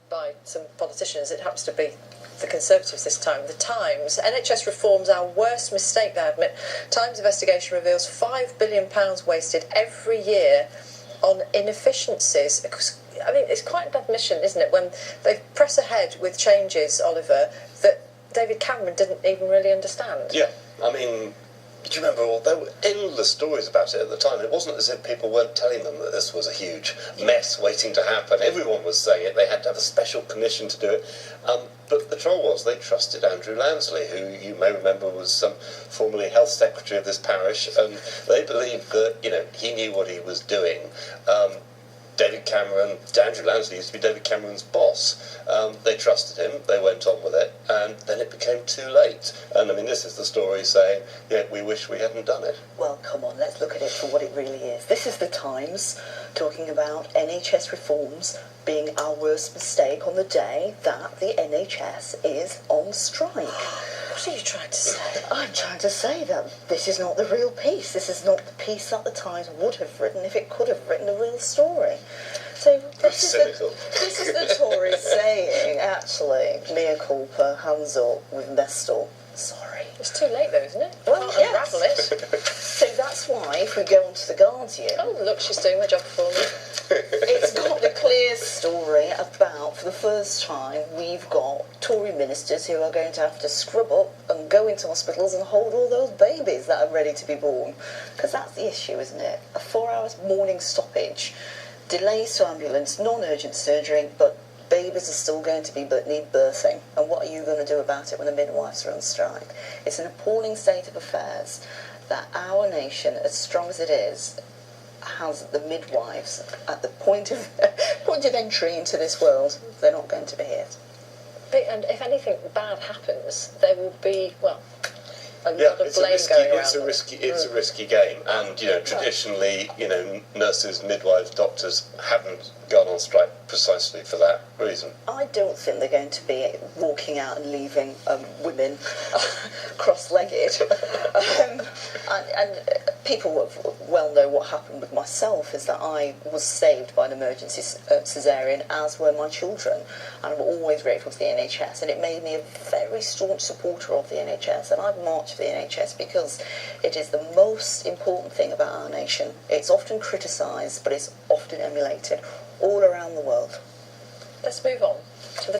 by some politicians. It happens to be the Conservatives this time. The Times, NHS reforms our worst mistake, they admit. Times investigation reveals £5 billion wasted every year on inefficiencies. I mean, it's quite an admission, isn't it, when they press ahead with changes, Oliver, that David Cameron didn't even really understand. Yeah, I mean, do you remember, there were endless stories about it at the time. It wasn't as if people weren't telling them that this was a huge mess waiting to happen. Everyone was saying it. They had to have a special commission to do it. But the trouble was they trusted Andrew Lansley, who you may remember was formerly Health Secretary of this parish, and they believed that, he knew what he was doing. David Cameron, Andrew Lansley used to be David Cameron's boss. They trusted him, they went on with it, and then it became too late. And I mean, this is the story saying, we wish we hadn't done it. Well, come on, let's look at it for what it really is. This is the Times talking about NHS reforms being our worst mistake on the day that the NHS is on strike. What are you trying to say? I'm trying to say that this is not the real piece. This is not the piece that the Times would have written if it could have written a real story. So this is the Tories saying, actually, mea culpa, hands up, we've messed up. Sorry. It's too late though, isn't it? Well, Can't unravel it. So that's why, if we go on to The Guardian... Oh, look, she's doing my job for me. It's got the clear story about, for the first time, we've got Tory ministers who are going to have to scrub up and go into hospitals and hold all those babies that are ready to be born. Because that's the issue, isn't it? A 4-hour morning stoppage, delays to ambulance, non-urgent surgery, but babies are still going to need birthing. And what are you going to do about it when the midwives are on strike? It's an appalling state of affairs that our nation, as strong as it is, has the midwives at the point of entry into this world. They're not going to be here. And if anything bad happens, there will be, a lot of blame going around. It's a risky game, and traditionally, nurses, midwives, doctors haven't gone on strike precisely for that reason. I don't think they're going to be walking out and leaving women cross-legged. And people well know what happened with myself is that I was saved by an emergency caesarean, as were my children, and I'm always grateful to the NHS, and it made me a very staunch supporter of the NHS, and I've marched for the NHS because it is the most important thing about our nation. It's often criticised, but it's often emulated all around the world. Let's move on to the